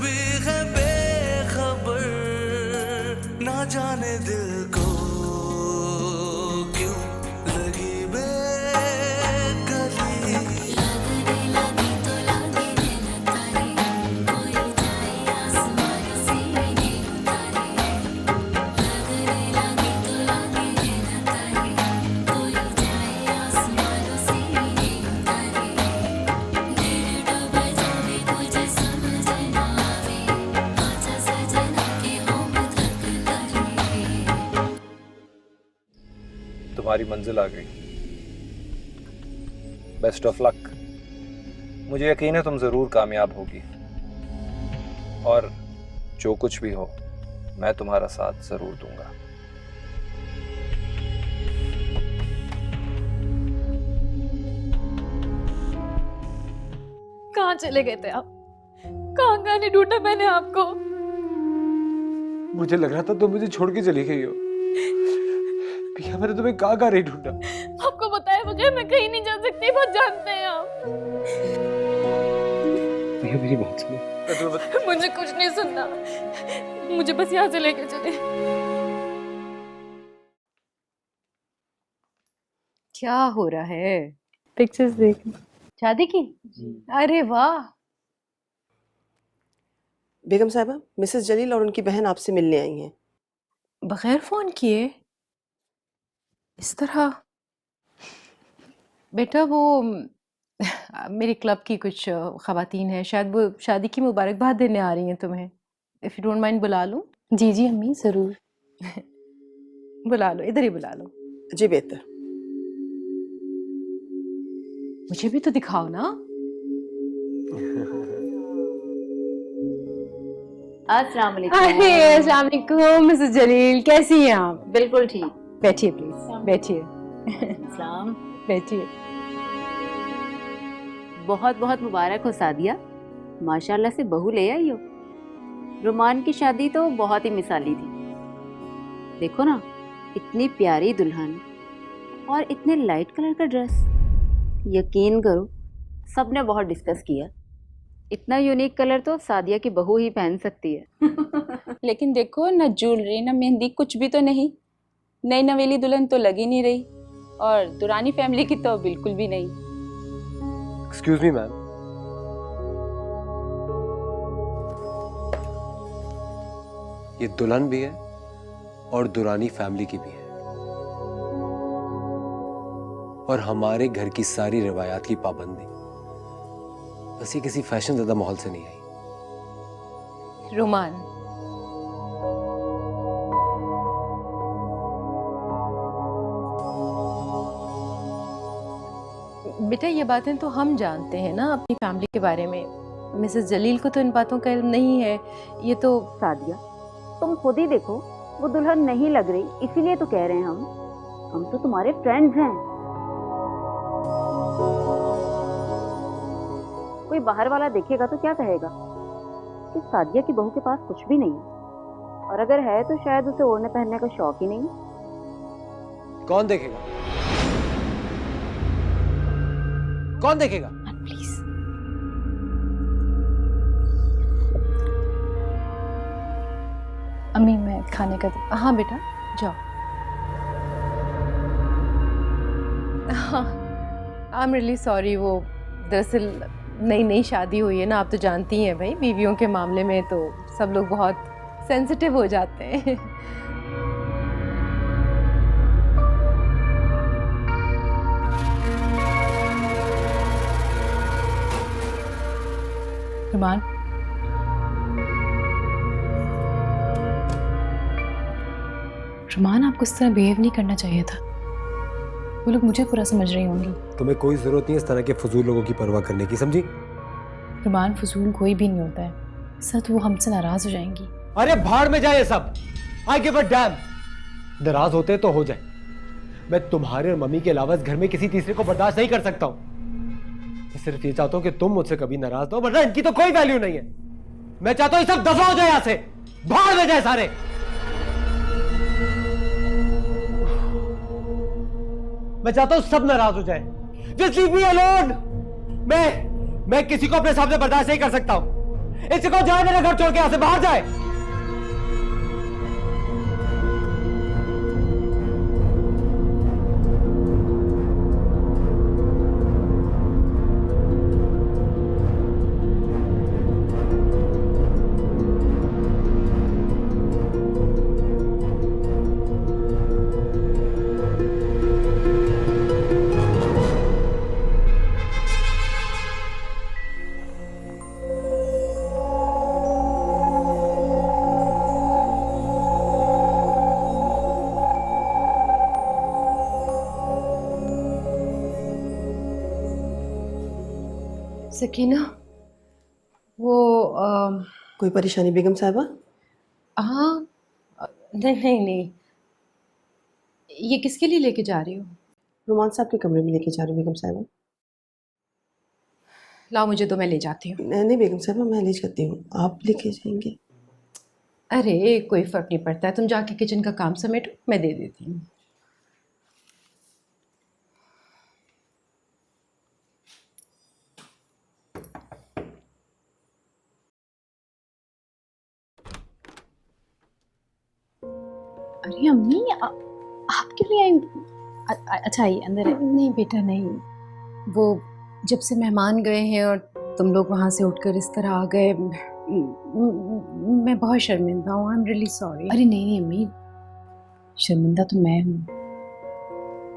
भी है बेखबर, ना जाने दिल को क्यों लगी बेकली। लगने लगी तो लगे न तारे, कोई जाए आसमान से नहीं उतारे। लगने लगी तो लगे न तारे, कोई जाए आसमान से नहीं उतारे। दिल डूब जावे तुझे समझ ना आवे, आजा सजना के हम थक करे। तुम्हारी मंजिल आ गई। Best of luck. मुझे यकीन है तुम जरूर कामयाब होगी, और जो कुछ भी हो मैं तुम्हारा साथ जरूर दूंगा। कहाँ चले गए थे आप? कहाँ कहाँ नहीं ढूंढा मैंने आपको। मुझे लग रहा था तुम मुझे छोड़ के चली गई हो। पिया मैंने तुम्हें कहाँ कहाँ नहीं ढूंढा। आपको बताए बगैर मैं कहीं नहीं जा सकती, बहुत जानते हैं आप। पिया मेरी बात सुनो। मुझे कुछ नहीं सुनना, मुझे बस यहाँ से लेके चले। क्या हो रहा है? पिक्चर्स देख। शादी की? अरे वाह। बेगम साहबा, मिसेस जलील और उनकी बहन आपसे मिलने आई हैं। बगैर फोन किए इस तरह? बेटा वो मेरे क्लब की कुछ खवातीन हैं, शायद वो शादी की मुबारकबाद देने आ रही हैं तुम्हें। इफ यू डोंट माइंड बुला लूं? जी जी अम्मी जरूर। बुला लो, इधर ही बुला लो। जी बेहतर। मुझे भी तो दिखाओ ना। अस्सलाम वालेकुम। अरे अस्सलाम वालेकुम मिसेस जलील, कैसी हैं आप? बिल्कुल ठीक। बैठिए प्लीज, बैठिए सलाम। बैठिए। बहुत बहुत मुबारक हो सादिया, माशाल्लाह से बहू ले आई हो। रुमान की शादी तो बहुत ही मिसाली थी। देखो ना, इतनी प्यारी दुल्हन और इतने लाइट कलर का ड्रेस। यकीन करो सबने बहुत डिस्कस किया। इतना यूनिक कलर तो सादिया की बहू ही पहन सकती है। लेकिन देखो, न ज्वेलरी न मेहंदी, कुछ भी तो नहीं। नई नवेली दुल्हन तो लगी नहीं रही, और दुरानी फैमिली की तो बिल्कुल भी नहीं। एक्सक्यूज मी मैम, ये दुल्हन भी है और दुरानी फैमिली की भी है, और हमारे घर की सारी रिवायात की पाबंदी। बस ये किसी फैशन ज़्यादा माहौल से नहीं आई। रोमान, बेटा ये बातें तो हम जानते हैं ना अपनी फैमिली के बारे में। मिसेस जलील को तो इन बातों का इल्म नहीं है। ये तो सादिया, तुम खुद ही देखो, वो दुल्हन नहीं लग रही, इसीलिए तो कह रहे हैं हम तो तुम्हारे फ्रेंड्स हैं। कोई बाहर वाला देखेगा तो क्या कहेगा कि सादिया की बहू के पास कुछ भी नहीं है, और अगर है तो शायद उसे ओढ़ने पहनने का शौक ही नहीं। कौन देखेगा? कौन देखेगा? प्लीज। अम्मी मैं खाने का हाँ बेटा जाओ। हाँ, आई एम रियली सॉरी। वो दरअसल नई नई शादी हुई है ना, आप तो जानती हैं भाई, बीवियों के मामले में तो सब लोग बहुत सेंसिटिव हो जाते हैं। रुमान, रुमान आपको इस तरह बिहेव नहीं करना चाहिए था। वो लोग मुझे पूरा समझ रही होंगी। तुम्हें कोई जरूरत नहीं है इस तरह के फजूल लोगों की परवाह करने की, समझी? रुमान, फजूल कोई भी नहीं होता है, सच वो हमसे नाराज हो जाएंगी। अरे भाड़ में जाए सब। I give a dam. नाराज होते तो हो जाए, मैं तुम्हारे और मम्मी के अलावा इस घर में किसी तीसरे को बर्दाश्त नहीं कर सकता हूं। मैं सिर्फ ये चाहता हूं कि तुम मुझसे कभी नाराज ना हो, वरना इनकी तो कोई वैल्यू नहीं है। मैं चाहता हूं सब दफा हो जाए, यहां से भाड़ में जाए सारे। मैं चाहता हूं सब नाराज हो जाए। Just leave me alone. मैं किसी को अपने सामने बर्दाश्त नहीं कर सकता हूं। इसे कहो जाए मेरा घर छोड़ के, यहाँ से बाहर जाए। सकीना, वो कोई परेशानी बेगम साहिबा? हाँ, नहीं नहीं नहीं, ये किसके लिए लेके जा रही हो? रुमान साहब के कमरे में लेके जा रही हूँ बेगम साहिबा। लाओ मुझे तो, मैं ले जाती हूँ। नहीं बेगम साहिबा, मैं ले जाती हूँ, आप लेके जाएंगे? अरे कोई फर्क नहीं पड़ता है, तुम जाके किचन का काम समेटो, मैं दे देती हूँ। अरे अम्मी, आप क्यों नहीं आई? अच्छा आई, अंदर है। नहीं बेटा नहीं, वो जब से मेहमान गए हैं और तुम लोग वहाँ से उठकर इस तरह आ गए, मैं बहुत शर्मिंदा हूँ। I am really sorry. अरे नहीं नहीं अम्मी, शर्मिंदा तो मैं हूँ।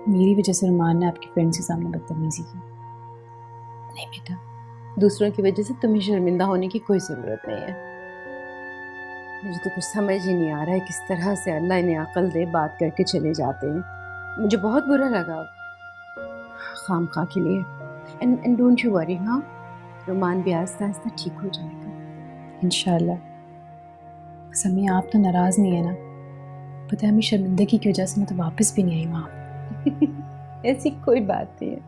मेरी वजह से रुमान ने आपके फ्रेंड्स के सामने बदतमीजी की। नहीं बेटा, दूसरों की वजह से तुम्हें शर्मिंदा होने की कोई ज़रूरत नहीं है। मुझे तो कुछ समझ ही नहीं आ रहा है किस तरह से अल्लाह इन्हें अकल दे, बात करके चले जाते हैं। मुझे बहुत बुरा लगा खामखा के लिए। एंड डोंट यू वरी, हाँ, रुमान भी आहिस्ता आहिस्ता ठीक हो जाएगा इंशाल्लाह। बस अम्मी आप तो नाराज़ नहीं है ना? पता है अम्मी, शर्मिंदगी की वजह से मैं तो वापस भी नहीं आई वहाँ। ऐसी कोई बात नहीं है।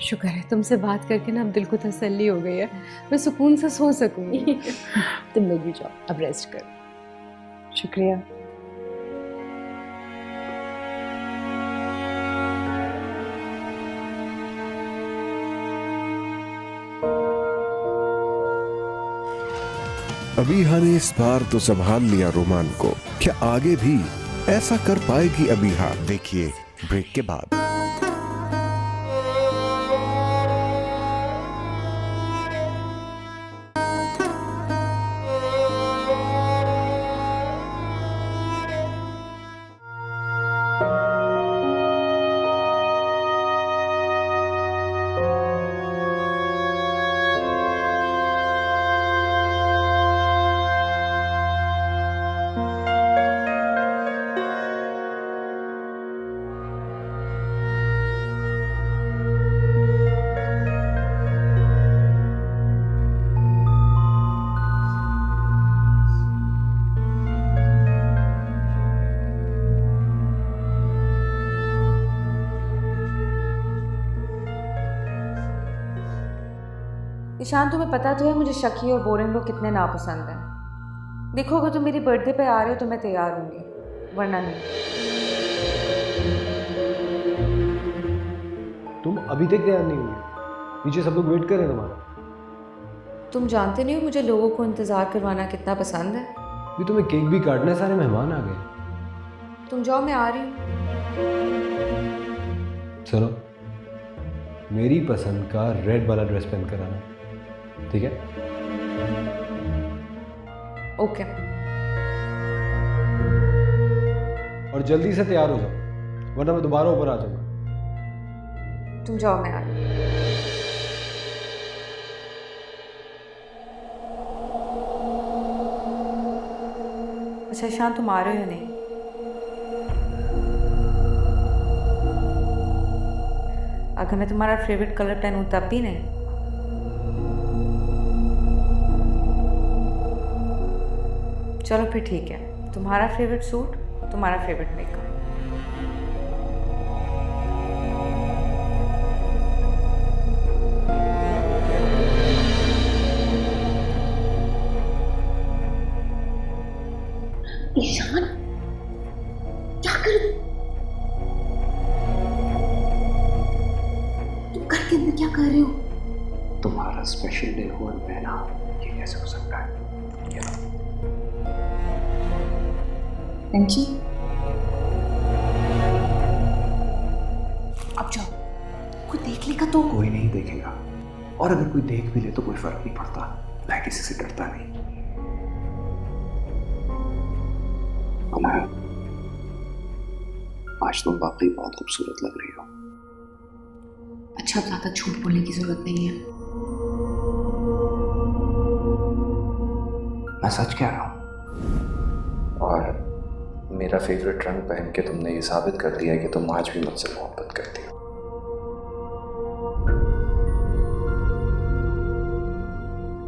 शुक्र है तुमसे बात करके ना अब दिल को तसल्ली हो गई है, मैं सुकून से सो सकूंगी। तुम लोग भी जाओ, अब रेस्ट करो। शुक्रिया। अबीहा ने इस बार तो संभाल लिया रुमान को, क्या आगे भी ऐसा कर पाएगी अबीहा? देखिए ब्रेक के बाद। ईशान, तुम्हें पता तो है मुझे शकी और बोरिंग लोग कितने नापसंद हैं। देखो, अगर तुम मेरी बर्थडे पे आ रहे हो तो मैं तैयार होंगी, वरना नहीं। तुम अभी तक तैयार नहीं हुई? पीछे सब लोग वेट कर रहे हैं तुम्हारा। तुम जानते नहीं हो मुझे लोगों को इंतज़ार करवाना कितना पसंद है। ये तुम्हें केक भी काटना है, सारे मेहमान आ गए। तुम जाओ, मैं आ रही हूँ। चलो, मेरी पसंद का रेड वाला ड्रेस पहन कर आना, ठीक है? ओके। और जल्दी से तैयार हो जाओ, वरना मैं दोबारा ऊपर आ जाऊंगा। तुम जाओ, मैं आ रही हूँ। अच्छा ईशान, तुम आ रहे हो या नहीं? अगर मैं तुम्हारा फेवरेट कलर पहनूं तब भी नहीं? चलो फिर ठीक है, तुम्हारा फेवरेट सूट, तुम्हारा फेवरेट मेकअप। ईशान, क्या कर रहे हो? तुम घर के अंदर क्या कर रहे हो? तुम्हारा स्पेशल डे हो और मैं ना, ये कैसे हो सकता है? Thank you. अब जाओ, कोई देख लेगा तो? कोई नहीं देखेगा, और अगर कोई देख भी ले तो कोई फर्क नहीं पड़ता, मैं किसी से डरता नहीं। अमर, आज तुम वाकई बहुत खूबसूरत लग रही हो। अच्छा, अब ज़्यादा झूठ बोलने की जरूरत नहीं है। मैं सच कह रहा हूँ। और मेरा फेवरेट रंग पहन के तुमने ये साबित कर दिया है कि तुम आज भी मुझसे मोहब्बत करती हो।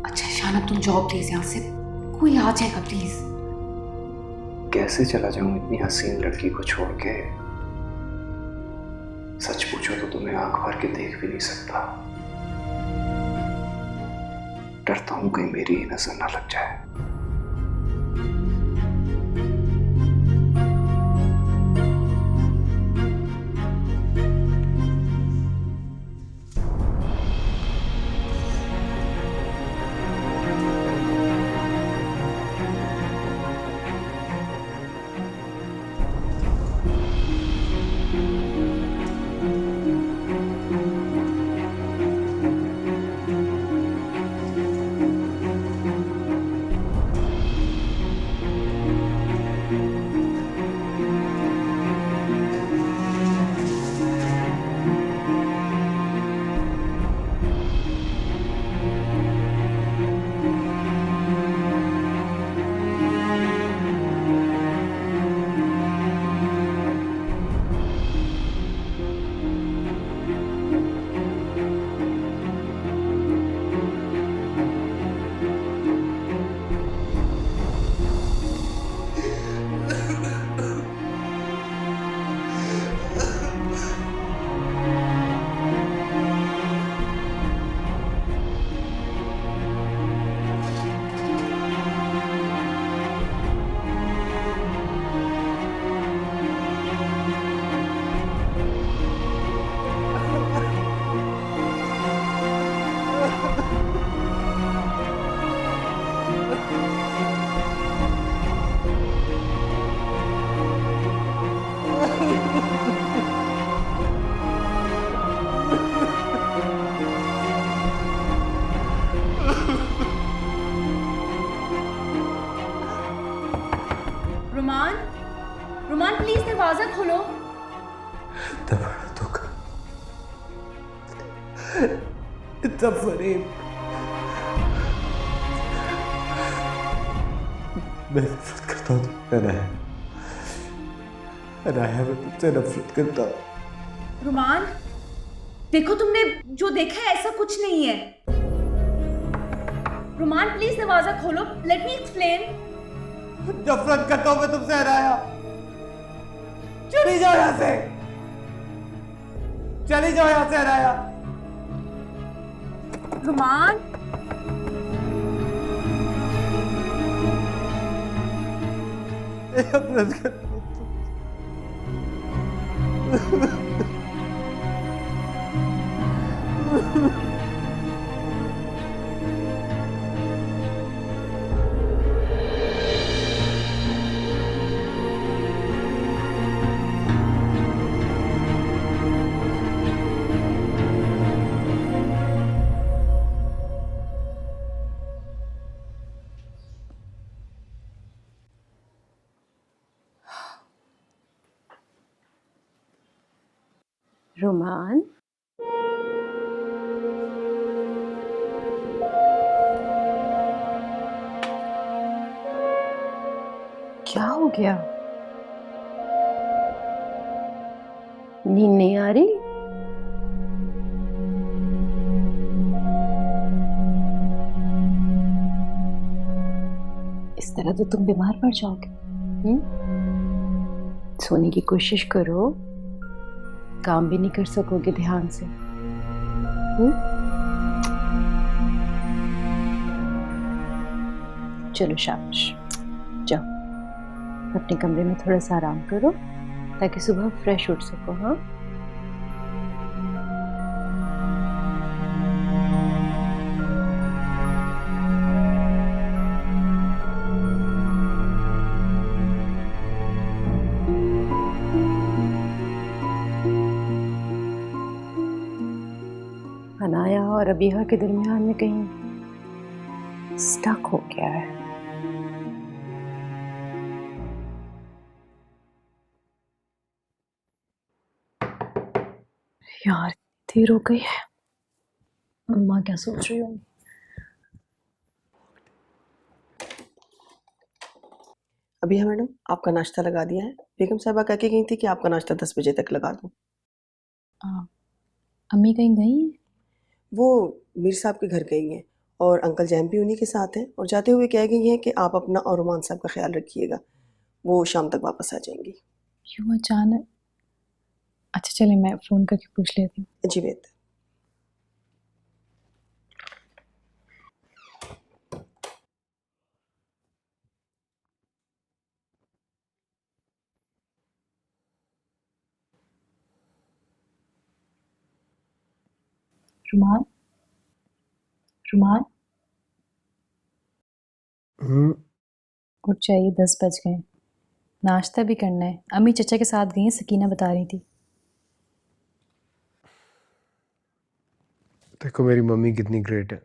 अच्छा ईशान, अब तुम जाओ प्लीज यहाँ से, कोई आ जाएगा प्लीज। कैसे चला जाऊं इतनी हसीन लड़की को छोड़ के? सच पूछो तो तुम्हें आंख भर के देख भी नहीं सकता। डरता हूं कहीं मेरी ही नजर ना लग जाए। रुमान, रुमान प्लीज दरवाजा खोलो। इतना फरेब, मैं नफरत करता हूँ अनाया, मैं तुझसे नफरत करता हूँ। रुमान देखो, तुमने जो देखा है ऐसा कुछ नहीं है। रुमान प्लीज दरवाजा खोलो, लेट मी एक्सप्लेन। नफरत करता हूँ मैं तुमसे अनाया, चली जाओ यहाँ से, चली जाओ यहाँ से अनाया। रुमान नफरत करता हूँ। रुमान, क्या हो गया? नींद नहीं आ रही? इस तरह तो तुम बीमार पड़ जाओगे। सोने की कोशिश करो, काम भी नहीं कर सकोगे ध्यान से। चलो शाबाश, जाओ अपने कमरे में थोड़ा सा आराम करो ताकि सुबह फ्रेश उठ सको। हाँ अनाया और अबीहा के दरमियान में कहीं स्टक हो गया है। यार देर हो गई है, अम्मा क्या सोच रही होंगी। अभी मैडम आपका नाश्ता लगा दिया है। बेगम साहबा कह के गई थी कि आपका नाश्ता 10 बजे तक लगा दूं। अम्मी कहीं गई हैं? वो मीर साहब के घर गई हैं और अंकल जैम भी उन्हीं के साथ हैं, और जाते हुए कह गई हैं कि आप अपना और रुमान साहब का ख्याल रखिएगा, वो शाम तक वापस आ जाएंगी। क्यों अचानक? अच्छा चले मैं फ़ोन करके पूछ लेती हूँ। जी बेहतर। रुमान, रुमान उठ जाइए, 10 बज गए। नाश्ता भी करना है। अम्मी चचा के साथ गई हैं, सकीना बता रही थी। देखो मेरी मम्मी कितनी ग्रेट है,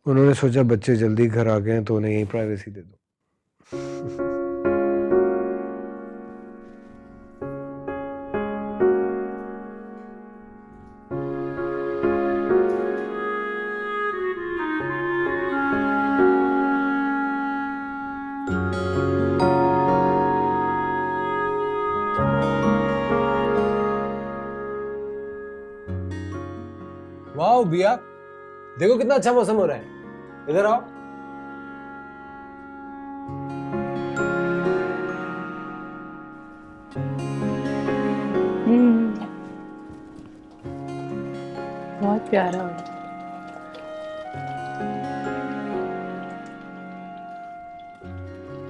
उन्होंने सोचा बच्चे जल्दी घर आ गए हैं तो उन्हें यही प्राइवेसी दे दो। वाह बिया, देखो कितना अच्छा मौसम हो रहा है, इधर आओ। बहुत प्यारा हो रहा है।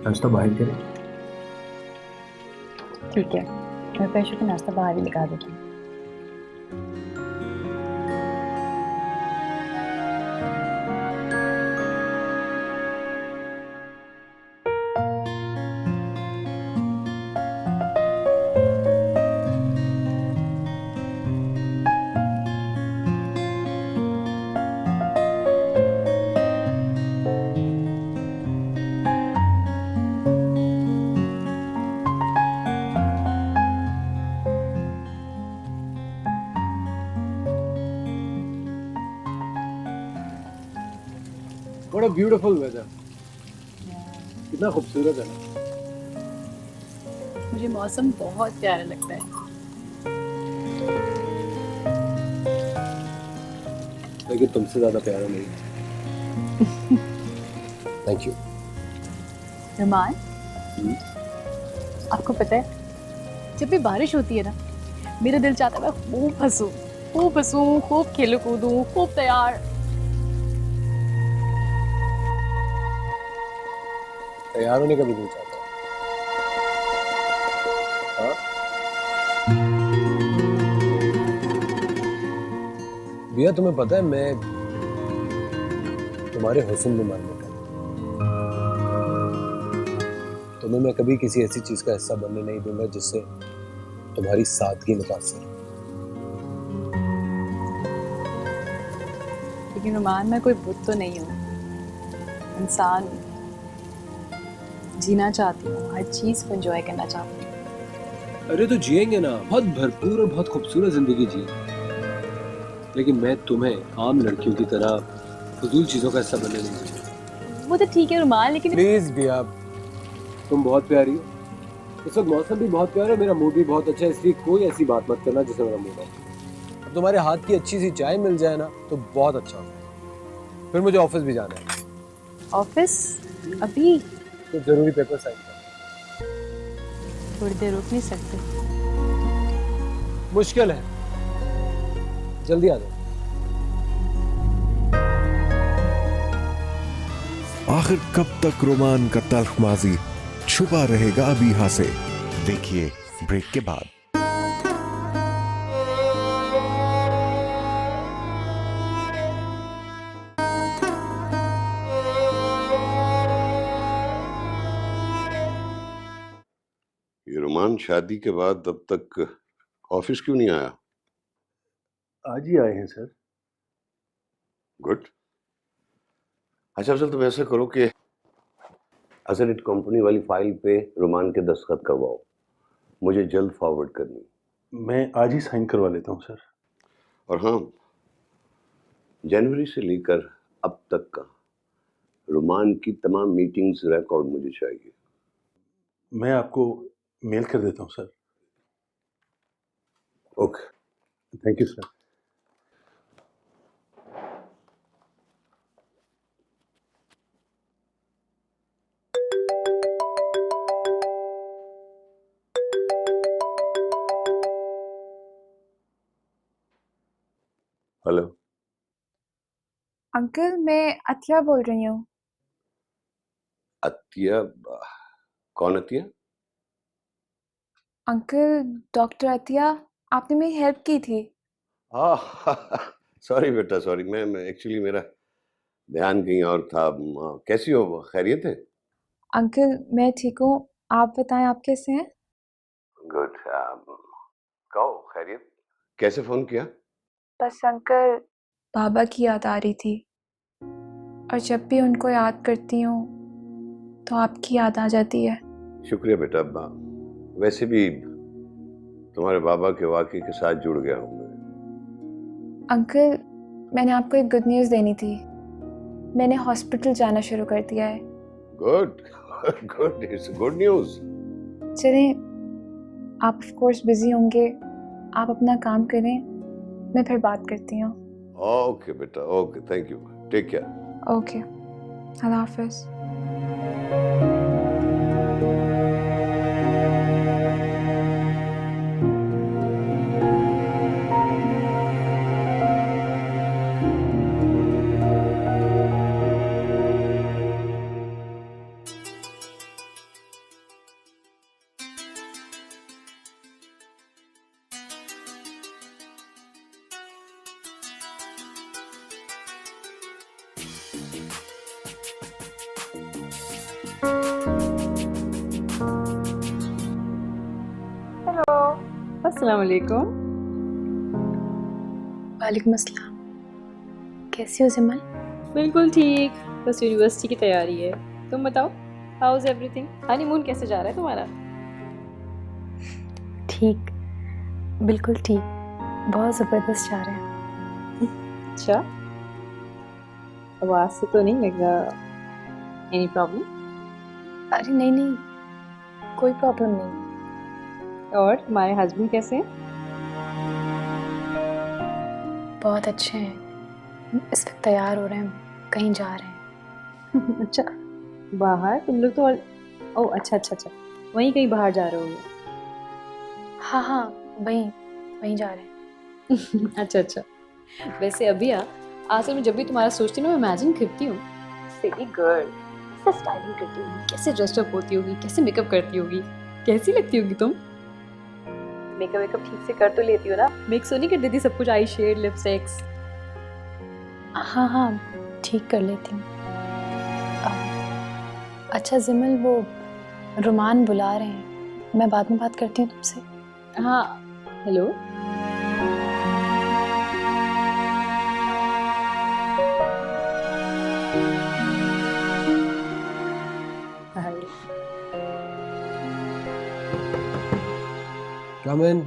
नाश्ता बाहर करें? ठीक है, मैं फ्रेश होकर नाश्ता बाहर ही लगा देती हूँ। What a beautiful weather. कितना खूबसूरत है ना। मुझे मौसम बहुत प्यारा लगता है। लेकिन तुमसे ज्यादा प्यारा नहीं। Thank you. रुमान, आपको पता है जब भी बारिश होती है ना, मेरा दिल चाहता है मैं खूब हंसूं, खूब खेलूं कूदूं, खूब तैयार। तैयार होने का भी दिल चाहता है। हाँ? भैया तुम्हें पता है मैं तुम्हारे हुस्न में मानने का, तुम्हें मैं कभी किसी ऐसी चीज का हिस्सा बनने नहीं दूंगा जिससे तुम्हारी सादगी मुतासिर। लेकिन रुमान, मैं कोई बुत तो नहीं हूँ, इंसान हूँ। जीना चाहती हूँ, हर चीज को एंजॉय करना चाहती हूँ। अरे तो जिएंगे ना, बहुत भरपूर और बहुत खूबसूरत जिंदगी जिए। लेकिन मैं तुम्हें आम लड़कियों की तरह फजूल चीजों का हिस्सा बनने नहीं दूंगा। वो तो ठीक है रुमान, लेकिन प्लीज भैया, तुम बहुत प्यारी हो, इस वक्त मौसम भी बहुत प्यारा है, मेरा मूड भी बहुत अच्छा है, इसलिए कोई ऐसी बात मत करना जिससे मेरा मूड हो। अब तुम्हारे हाथ की अच्छी सी चाय मिल जाए ना तो बहुत अच्छा हो। फिर मुझे ऑफिस भी जाना है। ऑफिस अभी तो जरूरी पेपर साइन करना। थोड़ी देर रुक नहीं सकते? मुश्किल है, जल्दी आ जाओ। आखिर कब तक रोमान का तल्ख माजी छुपा रहेगा अबीहा से? देखिए ब्रेक के बाद। ये रोमान शादी के बाद अब तक ऑफिस क्यों नहीं आया? आज ही आए हैं सर। गुड। अच्छा अफजल, तुम ऐसा करो कि अजरेट कंपनी वाली फाइल पे रोमान के दस्तखत करवाओ, मुझे जल्द फॉरवर्ड करनी। मैं आज ही साइन करवा लेता हूँ सर। और हाँ, जनवरी से लेकर अब तक का रोमान की तमाम मीटिंग्स रिकॉर्ड मुझे चाहिए। मैं आपको मेल कर देता हूँ sir. Okay, thank you sir. Hello uncle, मैं अतिया बोल रही हूँ। अतिया? कौन अतिया? अंकल, डॉक्टर अतिया, आपने मेरी हेल्प की थी। सॉरी बेटा, सॉरी। मैं एक्चुअली मेरा ध्यान कहीं और था। कैसी हो? खैरियत है? अंकल, मैं ठीक हूँ, आप बताएं आप कैसे हैं? गुड। कहो, खैरियत? कैसे फोन किया? बस अंकल, बाबा की याद आ रही थी और जब भी उनको याद करती हूँ तो आपकी याद आ जाती है। शुक्रिया बेटा। वैसे भी तुम्हारे बाबा के वाक़े के साथ जुड़ गया हूँ मैं। अंकल, मैंने आपको एक गुड न्यूज़ देनी थी। मैंने हॉस्पिटल जाना शुरू कर दिया है। Good good, it's good news. चलें, आप ऑफ कोर्स बिजी होंगे, आप अपना काम करें, मैं फिर बात करती हूँ। ओके बेटा, okay, thank you, take care. Okay, Allah हाफिज़। हेलो, अस्सलाम वालेकुम। वालेकुम अस्सलाम। कैसी हो जिमल? बिल्कुल ठीक, बस यूनिवर्सिटी की तैयारी है। तुम बताओ, हाउ इज एवरीथिंग? हनीमून कैसे जा रहा है तुम्हारा? ठीक, बिल्कुल ठीक, बहुत ज़बरदस्त जा रहे हैं। अच्छा, आवाज़ से तो नहीं लग रहा एनी प्रॉब्लम? अरे नहीं नहीं, कोई प्रॉब्लम नहीं। और तुम्हारे हस्बैंड कैसे हैं? बहुत अच्छे हैं, इस वक्त तैयार हो रहे हैं, कहीं जा रहे हैं। अच्छा, बाहर? तुम लोग तो ओह अच्छा अच्छा अच्छा, वहीं कहीं बाहर जा रहे होंगे। हाँ हाँ, वहीं जा रहे हैं। अच्छा अच्छा। वैसे अभी आजकल मैं जब भी तुम्हारा सोचती हूँ ना, मैं इमेजिन करती हूँ सिटी गर्ल कैसे स्टाइलिंग करती होगी, कैसे ड्रेस्ड अप होती होगी, कैसे मेकअप करती होगी, कैसी लगती होगी तुम? मेकअप ठीक से कर तो लेती हो ना? मिक्स तो नहीं कर देती सब कुछ, आई शेड, लिपस्टिक्स? हाँ हाँ, ठीक कर लेती हूँ। अच्छा जिमल, वो रोमान बुला रहे हैं, मैं बाद में बात करती हूँ तुमसे। हाँ, हेलो। Come in.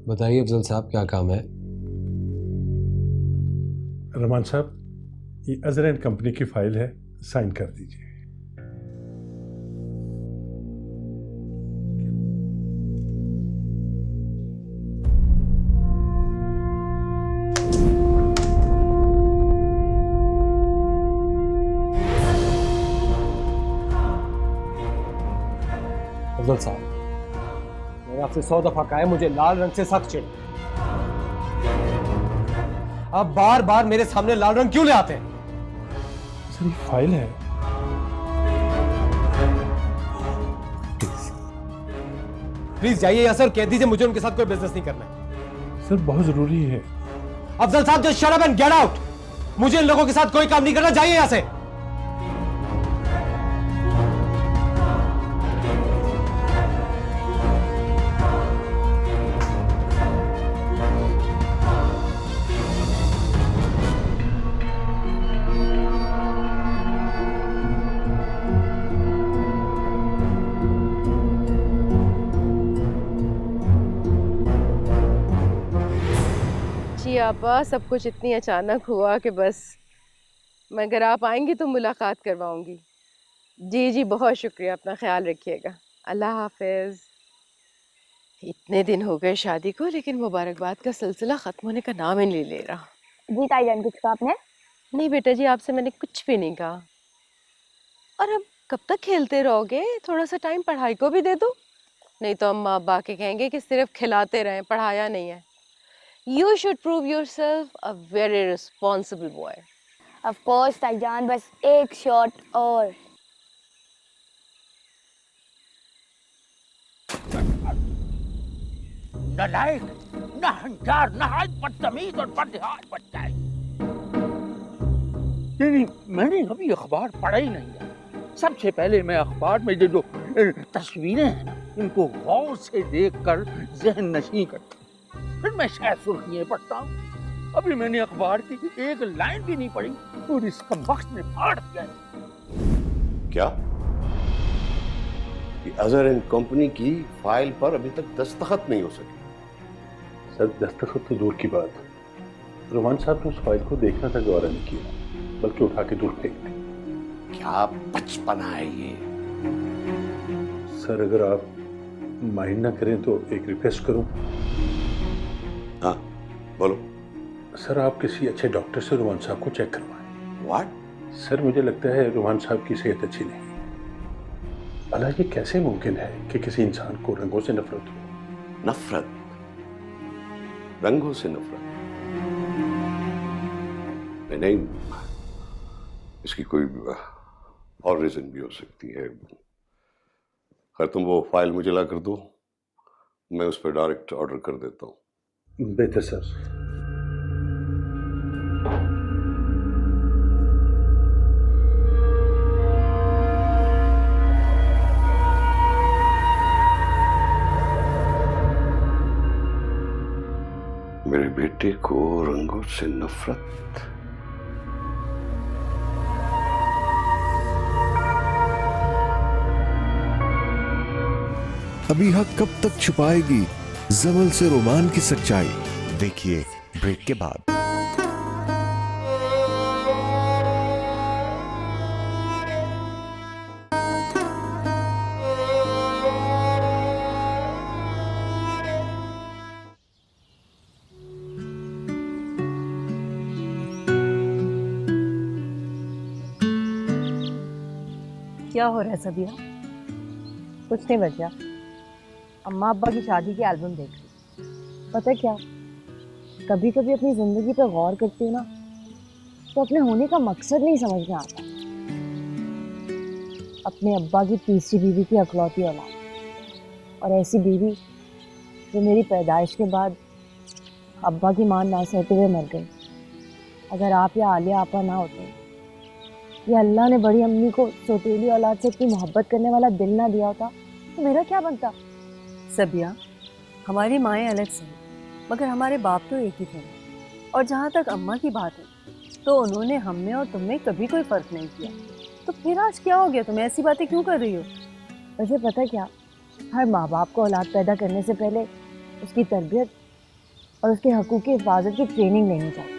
बताइए अफजल साहब, क्या काम है? रमान साहब, ये अजरेट कंपनी की फाइल है, साइन कर दीजिए। अफजल साहब, मैंने आपसे 100 दफा कहा है, मुझे लाल रंग से सख्त चिढ़। आप बार बार मेरे सामने लाल रंग क्यों ले आते हैं? सर, ये फाइल है। प्लीज जाइए यहाँ से और कह दीजिए मुझे उनके साथ कोई बिजनेस नहीं करना है। सर, बहुत जरूरी है। अफजल साहब, just shut up and get out. मुझे इन लोगों के साथ कोई काम नहीं करना, जाइए यहां से। जी आपा, सब कुछ इतनी अचानक हुआ कि बस मगर आप आएंगी तो मुलाकात करवाऊंगी। जी जी, बहुत शुक्रिया, अपना ख्याल रखिएगा। अल्लाह हाफिज। इतने दिन हो गए शादी को, लेकिन मुबारकबाद का सिलसिला ख़त्म होने का नाम ही नहीं ले रहा। जी ताईजान, कुछ कहा आपने? नहीं बेटा जी, आपसे मैंने कुछ भी नहीं कहा। और अब कब तक खेलते रहोगे? थोड़ा सा टाइम पढ़ाई को भी दे दो, नहीं तो अम्मा अब्बा के कहेंगे कि सिर्फ खिलाते रहें, पढ़ाया नहीं है। You should prove yourself a very responsible boy. Of course ताईजान, बस एक शॉट और। नालायक, नाहंकार, नहायत बदतमीज और बदहाल बच्चा है। नहीं, मैंने कभी अखबार पढ़ा ही नहीं है। सबसे पहले मैं अखबार में जो तस्वीरें हैं ना, इनको गौर से देखकर जहन नशीं करता हूं। फिर मैं शायद सुर्खियां पढ़ता हूँ। अभी मैंने अखबार की एक लाइन भी नहीं पढ़ी और इस कमबख्त ने फाड़ दिया। क्या कि अजहर एंड कंपनी की फाइल पर अभी तक दस्तखत नहीं हो सके? सर, दस्तखत तो दूर की बात, रोमान साहब ने उस फाइल को देखना तक गौर नहीं किया, बल्कि उठा के दूर फेंक दी। क्या बचपना है ये? सर, अगर आप माइंड ना करें तो एक रिक्वेस्ट करूं। हाँ बोलो। सर, आप किसी अच्छे डॉक्टर से रोमान साहब को चेक करवाएं। व्हाट? सर, मुझे लगता है रोमान साहब की सेहत अच्छी नहीं। भला ये कैसे मुमकिन है कि किसी इंसान को रंगों से नफरत हो? नफरत? रंगों से नफरत? नहीं, इसकी कोई और रीजन भी हो सकती है। खैर, तुम वो फाइल मुझे ला कर दो, मैं उस पर डायरेक्ट ऑर्डर कर देता हूँ। बेहतर सर। मेरे बेटे को रंगों से नफरत? अबीहा कब तक छुपाएगी जमल से रोमान की सच्चाई? देखिए ब्रेक के बाद। क्या हो रहा है सबिया? कुछ नहीं बचा, अम्मा अब्बा की शादी की एल्बम देख रही। पता है क्या, कभी कभी अपनी ज़िंदगी पर गौर करती हूँ ना, तो अपने होने का मकसद नहीं समझ में आता। अपने अब्बा की तीसरी बीवी की अकलौती औलाद, और ऐसी बीवी जो मेरी पैदाइश के बाद अब्बा की मान ना सहते हुए मर गई। अगर आप या आलिया आपा ना होते, या अल्लाह ने बड़ी अम्मी को सौतेली औलाद से इतनी मोहब्बत करने वाला दिल ना दिया होता, तो मेरा क्या बनता? सबिया, हमारी माएँ अलग से, मगर हमारे बाप तो एक ही थे। और जहाँ तक अम्मा की बात है, तो उन्होंने हम में और तुम में कभी कोई फ़र्क नहीं किया। तो फिर आज क्या हो गया? तुम ऐसी बातें क्यों कर रही हो? वैसे पता क्या, हर माँ बाप को औलाद पैदा करने से पहले उसकी तरबियत और उसके हकूक़ की हिफाजत की ट्रेनिंग लेनी चाहिए।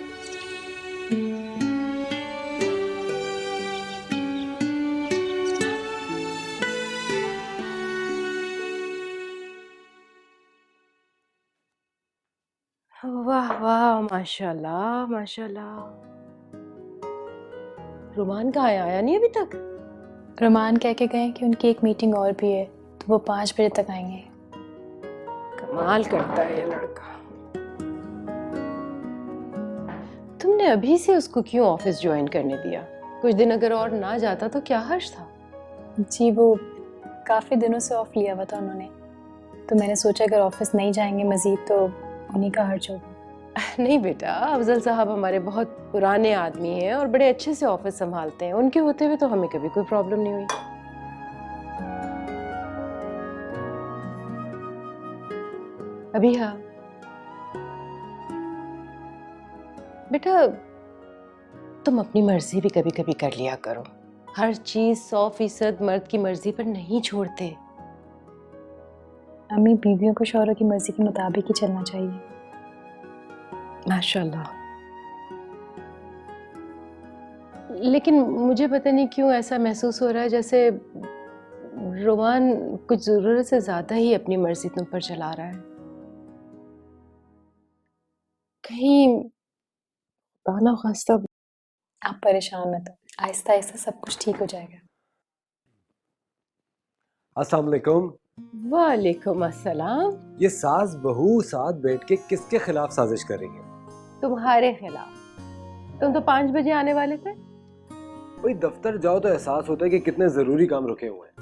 वाह वाह, माशाल्लाह माशाल्लाह। रोमान कहाँ है? आया नहीं अभी तक? रोमान कह के गए कि उनकी एक मीटिंग और भी है, तो वो 5 बजे तक आएंगे। कमाल करता है ये लड़का। तुमने अभी से उसको क्यों ऑफिस ज्वाइन करने दिया? कुछ दिन अगर और ना जाता तो क्या हर्ज था? जी, वो काफ़ी दिनों से ऑफ लिया हुआ था उन्होंने, तो मैंने सोचा अगर ऑफिस नहीं जाएंगे मज़ीद तो उन्हीं का हर्ज होगा। नहीं बेटा, अफजल साहब हमारे बहुत पुराने आदमी हैं और बड़े अच्छे से ऑफिस संभालते हैं। उनके होते हुए तो हमें कभी कोई प्रॉब्लम नहीं हुई। अभी हाँ बेटा, तुम अपनी मर्जी भी कभी कभी कर लिया करो। हर चीज 100% मर्द की मर्जी पर नहीं छोड़ते। अम्मी, बीवियों को शौहरों की मर्जी के मुताबिक ही चलना चाहिए। माशाल्लाह। लेकिन मुझे पता नहीं क्यों ऐसा महसूस हो रहा है जैसे रोमान कुछ जरूरत से ज्यादा ही अपनी मर्जी तुम पर चला रहा है। कहीं ताना खास्ता। आप परेशान मत हो, आहिस्ता आहिस्ता सब कुछ ठीक हो जाएगा। अस्सलाम वालेकुम। वालेकुम अस्सलाम। ये सास बहू साथ बैठ के किसके खिलाफ साजिश कर रही है? तुम्हारे खिलाफ। तुम तो 5 बजे आने वाले थे। वही दफ्तर जाओ तो एहसास होता है कि कितने जरूरी काम रुके हुए हैं,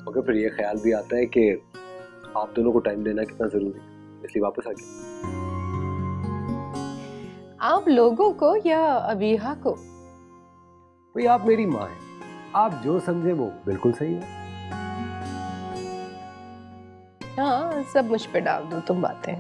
मगर फिर ये ख्याल भी आता है कि आप दोनों को टाइम देना कितना जरूरी है, इसलिए वापस आ गया। आप लोगों को या अबीहा को? भाई आप मेरी माँ हैं, आप जो समझे वो बिल्कुल सही है। हाँ, सब मुझ पे डाल दो तुम बातें।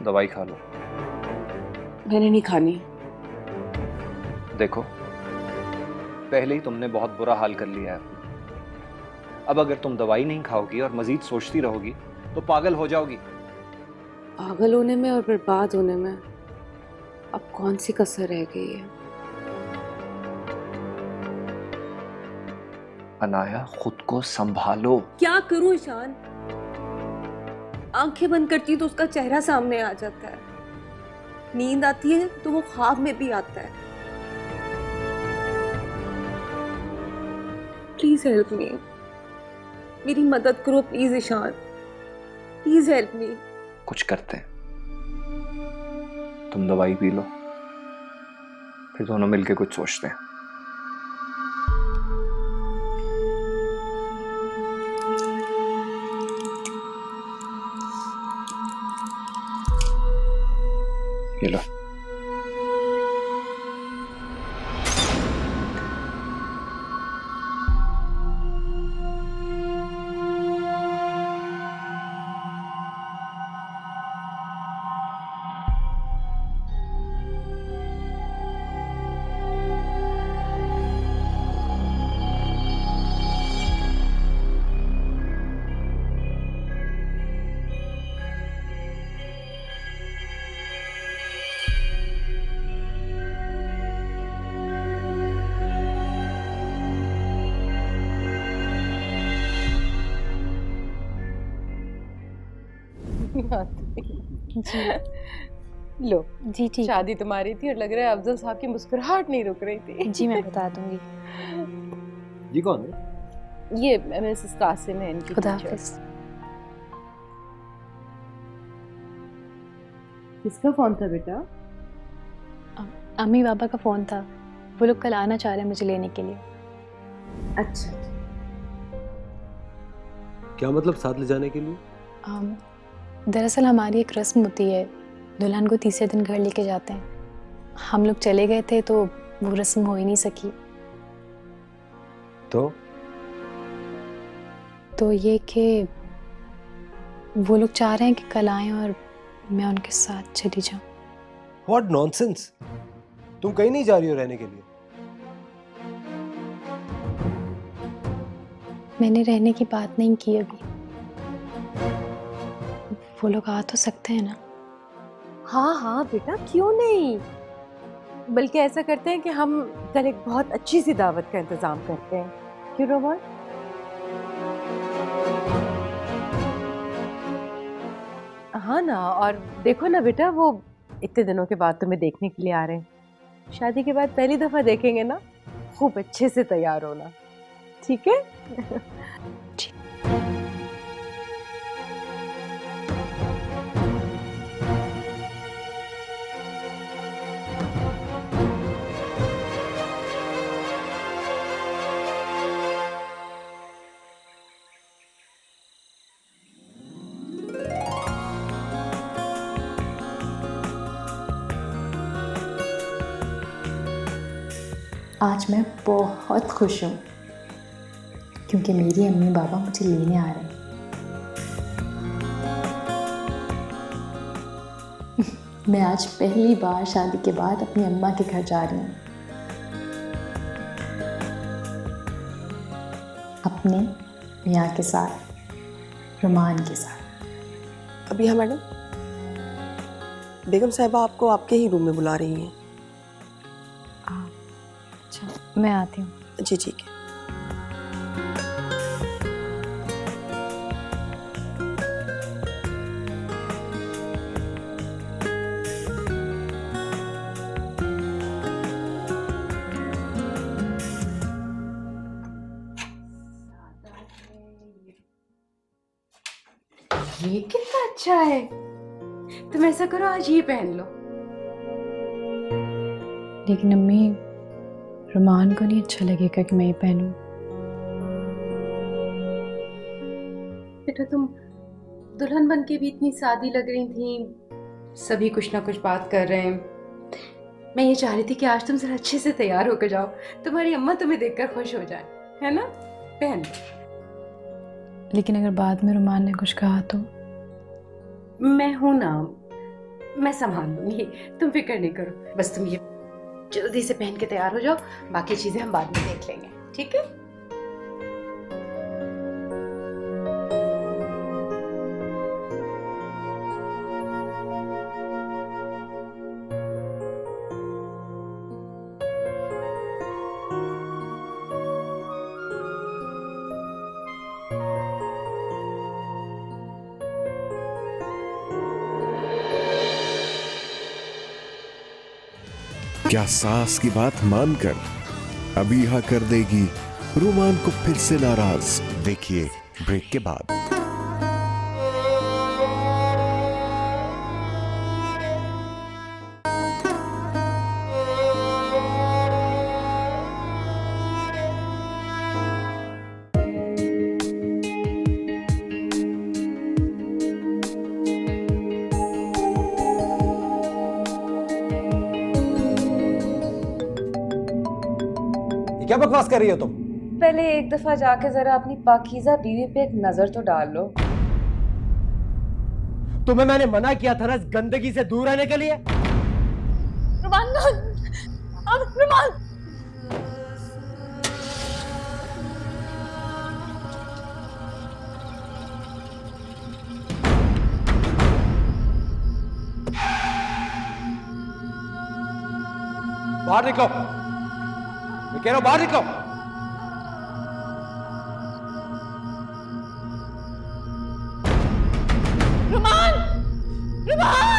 दवाई खा लो। मैंने नहीं खानी। देखो, पहले ही तुमने बहुत बुरा हाल कर लिया है। अब अगर तुम दवाई नहीं खाओगी और मजीद सोचती रहोगी तो पागल हो जाओगी। पागल होने में और बर्बाद होने में अब कौन सी कसर रह गई है? अनाया, खुद को संभालो। क्या करूं ईशान? आंखें बंद करती हूँ तो उसका चेहरा सामने आ जाता है, नींद आती है तो वो ख्वाब में भी आता है। प्लीज हेल्प मी, मेरी मदद करो please Ishaan, please help me. कुछ करते हैं, तुम दवाई पी लो, फिर दोनों मिलके कुछ सोचते हैं। ये लो। जी लो जी ठीक। शादी तुम्हारी थी और लग रहा है अफजल साहब की मुस्कुराहट नहीं रुक रही थी। जी मैं बता दूंगी। ये कौन है? ये मिसेस कासिम है, इनकी खुदा टीचर। हाफिज। किसका फोन था बेटा? अम्मी बाबा का फ़ोन था, वो लोग कल आना चाह रहे हैं मुझे लेने के लिए। अच्छा, क्या मतलब साथ ले जाने के लिए? दरअसल हमारी एक रस्म होती है, दुल्हन को तीसरे दिन घर लेके जाते हैं। हम लोग चले गए थे तो वो रस्म हो ही नहीं सकी। तो ये कि वो लोग चाह रहे हैं कि कल आएं और मैं उनके साथ चली जाऊं। What nonsense! तुम कहीं नहीं जा रही हो रहने के लिए? मैंने रहने की बात नहीं की अभी। वो लोग आ तो सकते हैं ना? हाँ हाँ बेटा, क्यों नहीं। बल्कि ऐसा करते हैं कि हम कल एक बहुत अच्छी सी दावत का इंतजाम करते हैं, क्यों रोमान? हाँ ना, और देखो ना बेटा, वो इतने दिनों के बाद तुम्हें देखने के लिए आ रहे हैं। शादी के बाद पहली दफा देखेंगे ना, खूब अच्छे से तैयार होना, ठीक है? आज मैं बहुत खुश हूँ क्योंकि मेरी अम्मी बाबा मुझे लेने आ रहे हैं। मैं आज पहली बार शादी के बाद अपनी अम्मा के घर जा रही हूँ, अपने मियाँ के साथ, रुमान के साथ। अभी हाँ मैडम, बेगम साहिबा आपको आपके ही रूम में बुला रही हैं। अच्छा, मैं आती हूँ। जी ठीक है। ये कितना अच्छा है, तुम ऐसा करो आज ये पहन लो। लेकिन अम्मी, रुमान को नहीं अच्छा लगेगा कि मैं ये पहनूं। बेटा तुम दुल्हन बन के भी इतनी सादी लग रही थी, सभी कुछ ना कुछ बात कर रहे हैं। मैं ये चाह रही थी कि आज तुम जरा अच्छे से तैयार होकर जाओ, तुम्हारी अम्मा तुम्हें देखकर खुश हो जाए, है ना? पहन। लेकिन अगर बाद में रुमान ने कुछ कहा तो? मैं हूं ना, मैं संभाल लूंगी, तुम फिक्र नहीं करो। बस तुम ये जल्दी से पहन के तैयार हो जाओ, बाकी चीजें हम बाद में देख लेंगे, ठीक है? क्या सास की बात मानकर अबीहा कर देगी रुमान को फिर से नाराज? देखिए ब्रेक के बाद। क्या बकवास कर रही हो तुम? पहले एक दफा जाके जरा अपनी पाकीज़ा बीवी पे एक नजर तो डाल लो। तुम्हें मैंने मना किया था ना इस गंदगी से दूर रहने के लिए। रुमान, अब रुमान। बाहर निकलो, मैं कह रहा हूं बाहर निकलो। रुमान, रुमान।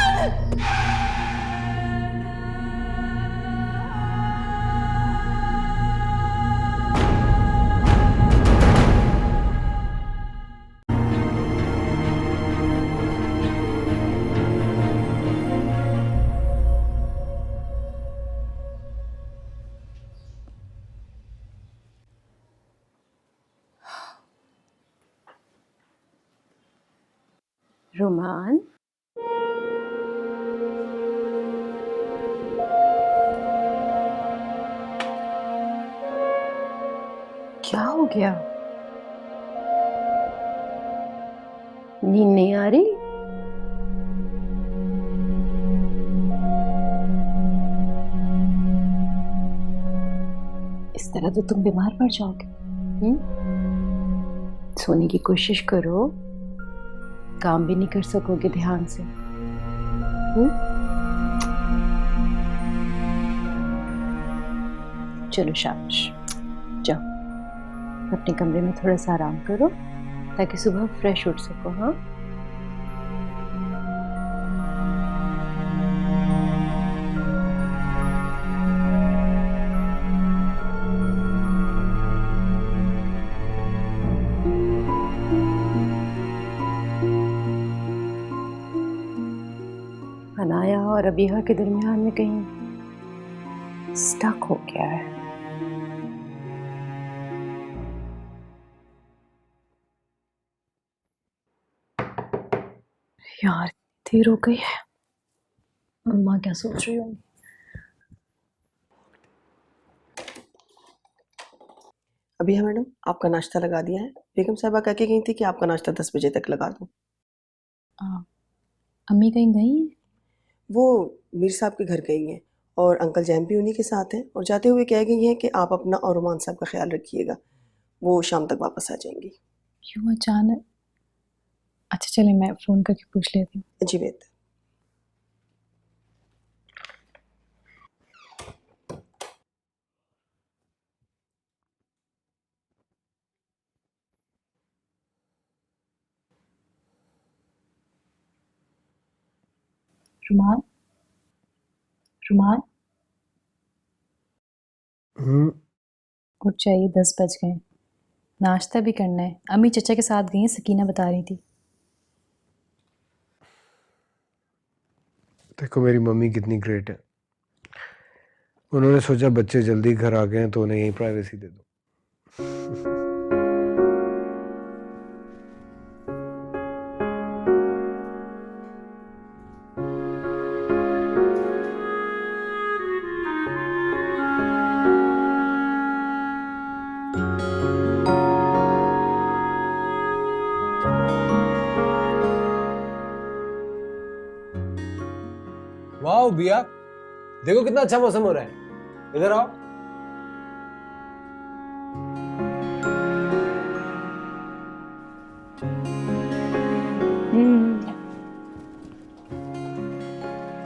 रुमान, क्या हो गया? नींद नहीं आ रही? इस तरह तो तुम बीमार पड़ जाओगे। सोने की कोशिश करो, काम भी नहीं कर सकोगे ध्यान से। चलो शाबाश, जाओ अपने कमरे में थोड़ा सा आराम करो ताकि सुबह फ्रेश उठ सको। हाँ, अनाया और अबीहा के दरमियान में कहीं स्टक हो गया है। यार देर हो गई है, अम्मा क्या सोच रही होंगी। अबीहा मैडम, आपका नाश्ता लगा दिया है। बेगम साहबा कह के गई थी कि आपका नाश्ता 10 बजे तक लगा दूं। अम्मी कहीं गई हैं? वो मीर साहब के घर गई हैं और अंकल जैम भी उन्हीं के साथ हैं, और जाते हुए कह गई हैं कि आप अपना और रुमान साहब का ख्याल रखिएगा, वो शाम तक वापस आ जाएंगी। क्यों अचानक? अच्छा चले, मैं फ़ोन करके पूछ लेती हूँ। जी बेहतर। रुमान, रुमान उठ जाइए, 10 बज गए, नाश्ता भी करना है। अम्मी चचा के साथ गई हैं, सकीना बता रही थी। देखो मेरी मम्मी कितनी ग्रेट है, उन्होंने सोचा बच्चे जल्दी घर आ गए हैं तो उन्हें यही प्राइवेसी दे दो। वाह बिया, देखो कितना अच्छा मौसम हो रहा है, इधर आओ।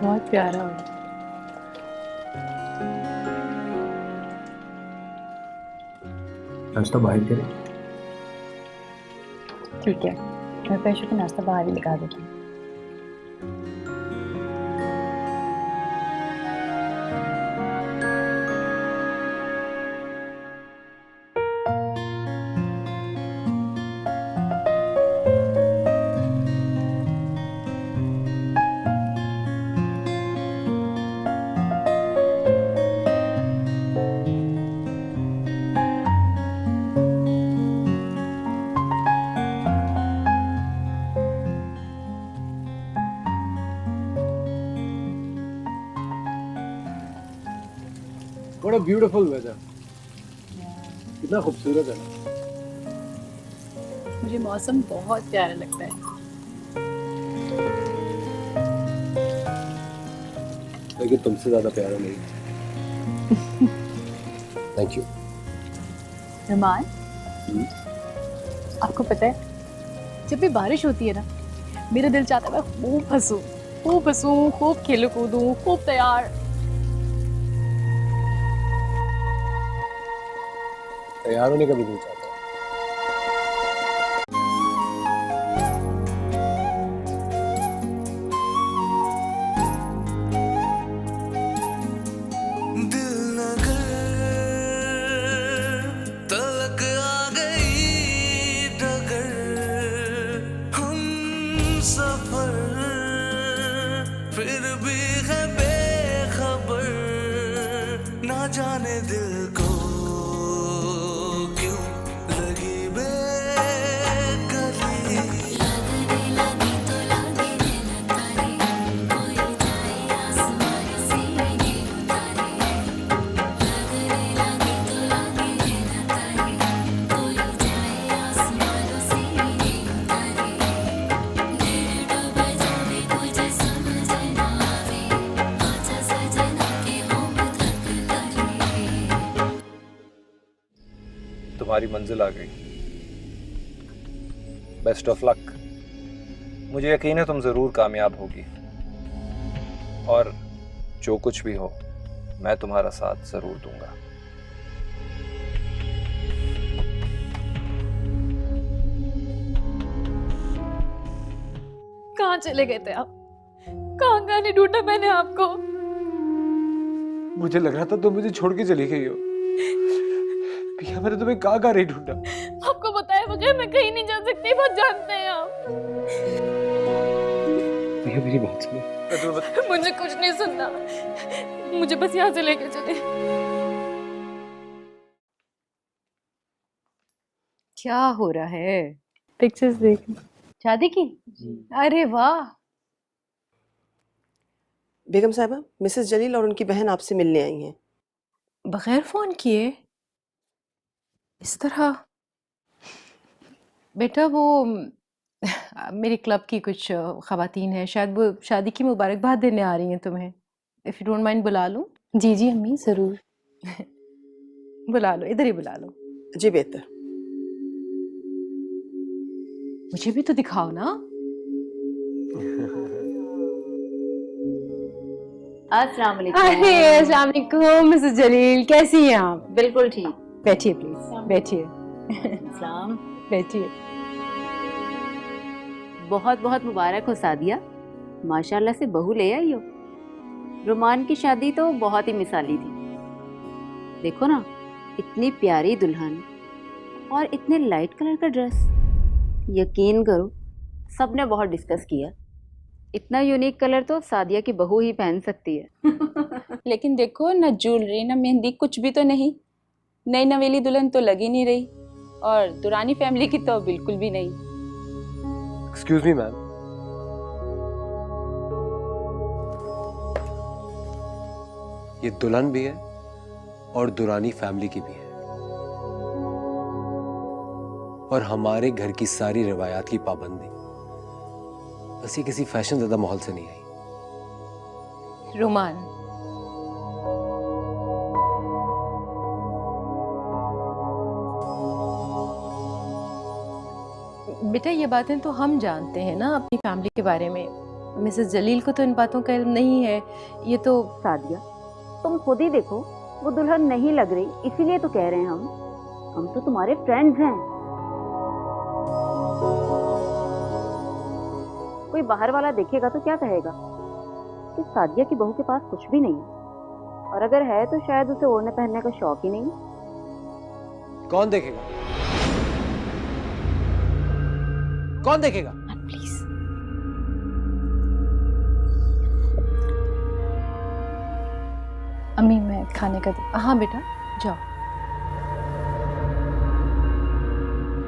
बहुत प्यारा हो रहा है। नाश्ता बाहर करें? ठीक है, मैं पैसों का नाश्ता बाहर ही लगा देती हूँ। What a beautiful weather, कितना खूबसूरत है ना। मुझे मौसम बहुत प्यारा लगता है। लेकिन तुमसे ज्यादा प्यारा नहीं। Thank you. रुमान, आपको पता है जब भी बारिश होती है ना, मेरा दिल चाहता है मैं खूब हंसूं, खूब खेलूं कूदूं, खूब तैयार होने का भी दिल चाहता है। दिल नगर तलक आ गई डगर, हम सफर फिर भी है बेखबर, ना जाने दिल को क्यों लगी बेकली। लगने लगी तो लगे नैना तारे, कोई जाए आसमान से नहीं उतारे। लगने लगी तो लगे नैना तारे, कोई जाए आसमान से नहीं उतारे। दिल डूब जावे मुझे समझ ना आवे, आजा सजना के हो मैं थक गई। तुम्हारी मंजिल आ गई, बेस्ट ऑफ लक। मुझे यकीन है तुम जरूर कामयाब होगी, और जो कुछ भी हो मैं तुम्हारा साथ जरूर दूंगा। कहाँ चले गए थे आप? कहाँ कहाँ नहीं ढूंढा मैंने आपको। मुझे लग रहा था तुम मुझे छोड़ के चली गई हो। भैया मैंने तुम्हें कहाँ कहाँ नहीं ढूंढा। आपको बताए बगैर मैं कहीं नहीं जा सकती, बहुत जानते हैं आप। भैया मेरी बात सुनो। मुझे कुछ नहीं सुनना, मुझे बस यहाँ से लेके चले। क्या हो रहा है? पिक्चर्स देख। शादी की? अरे वाह। बेगम साहिबा, मिसेस जलील और उनकी बहन आपसे मिलने आई हैं। बगैर फोन किए इस तरह? बेटा वो मेरे क्लब की कुछ ख़वातीन हैं, शायद वो शादी की मुबारकबाद देने आ रही हैं तुम्हें। इफ़ यू डोंट माइंड बुला लूँ? जी जी अम्मी ज़रूर। बुला लो, इधर ही बुला लो। जी बेहतर। मुझे भी तो दिखाओ ना। अस्सलाम वालेकुम। अरे अस्सलाम वालेकुम मिसेस जलील, कैसी हैं आप? बिल्कुल ठीक। बैठिए प्लीज, बैठिए। सलाम। बैठिए। बहुत बहुत मुबारक हो सादिया, माशाल्लाह से बहू ले आई हो। रुमान की शादी तो बहुत ही मिसाली थी। देखो ना, इतनी प्यारी दुल्हन और इतने लाइट कलर का ड्रेस। यकीन करो सबने बहुत डिस्कस किया, इतना यूनिक कलर तो सादिया की बहू ही पहन सकती है। लेकिन देखो ना, ज्वेलरी ना मेहंदी कुछ भी तो नहीं। नई नवेली दुल्हन तो लग ही नहीं रही, और दुरानी फैमिली की तो बिल्कुल भी नहीं। एक्सक्यूज मी मैम, ये दुल्हन भी है और दुरानी फैमिली की भी है, और हमारे घर की सारी रिवायात की पाबंदी। बस ये किसी फैशन ज़्यादा माहौल से नहीं आई। रोमान, बेटा ये बातें तो हम जानते हैं ना अपनी फैमिली के बारे में। मिसेस जलील को तो इन बातों का इल्म नहीं है। ये तो सादिया तुम खुद ही देखो, वो दुल्हन नहीं लग रही, इसीलिए तो कह रहे हैं हम तो तुम्हारे फ्रेंड्स हैं। कोई बाहर वाला देखेगा तो क्या कहेगा कि सादिया की बहू के पास कुछ भी नहीं है, और अगर है तो शायद उसे ओढ़ने पहनने का शौक ही नहीं। कौन देखेगा? कौन देखेगा? प्लीज। अम्मी मैं खाने का हाँ बेटा जाओ।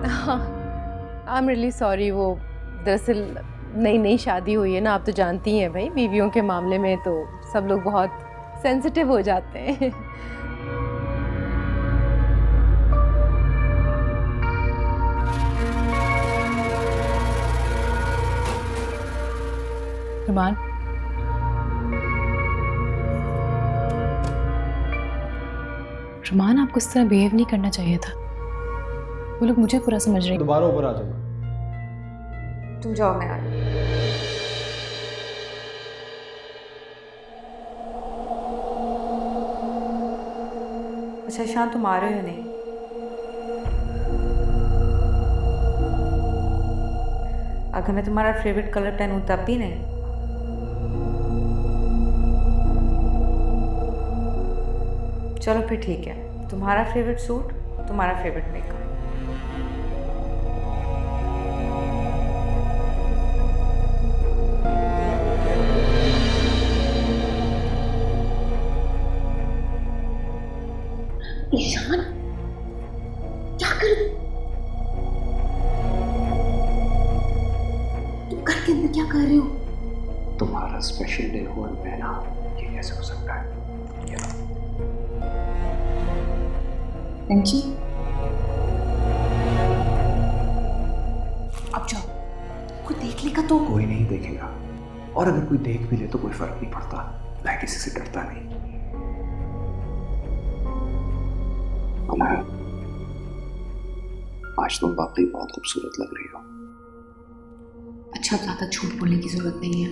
हाँ आई एम रियली सॉरी, वो दरअसल नई शादी हुई है ना, आप तो जानती हैं भाई, बीवियों के मामले में तो सब लोग बहुत सेंसिटिव हो जाते हैं। रुमान, रुमान आपको इस तरह बिहेव नहीं करना चाहिए था। वो लोग मुझे पूरा समझ रहे हैं। दोबारा ऊपर आ जाऊंगा। तुम जाओ, मैं आ रही हूँ। अच्छा शान, तुम आ रहे हो या नहीं? अगर मैं तुम्हारा फेवरेट कलर पहनूं तब भी नहीं? चलो फिर ठीक है, तुम्हारा फेवरेट सूट, तुम्हारा फेवरेट मेकअप। ईशान क्या कर, तुम घर के अंदर क्या कर रहे हो? तुम्हारा स्पेशल डे हो और मैं ना, ये कैसे हो सकता है? Thank you. अब जाओ, कोई देख लेगा तो? कोई नहीं देखेगा, और अगर कोई देख भी ले तो कोई फर्क नहीं पड़ता। मैं किसी से डरता नहीं। आज तुम वाकई बहुत खूबसूरत लग रही हो। अच्छा, ज्यादा झूठ बोलने की जरूरत नहीं है।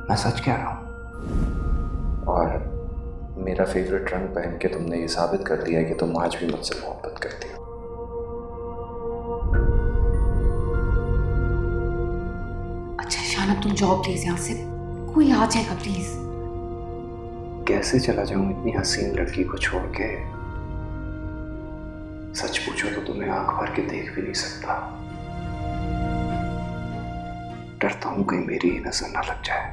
मैं सच कह रहा हूँ, और मेरा फेवरेट रंग पहन के तुमने ये साबित कर दिया है कि तुम आज भी मुझसे मोहब्बत करती हो। अचानक तुम जॉब प्लीज यहाँ से कोई आ जाएगा प्लीज। कैसे चला जाऊं इतनी हसीन लड़की को छोड़ के? सच पूछो तो तुम्हें आंख भर के देख भी नहीं सकता। डरता हूं कहीं मेरी ही नजर ना लग जाए।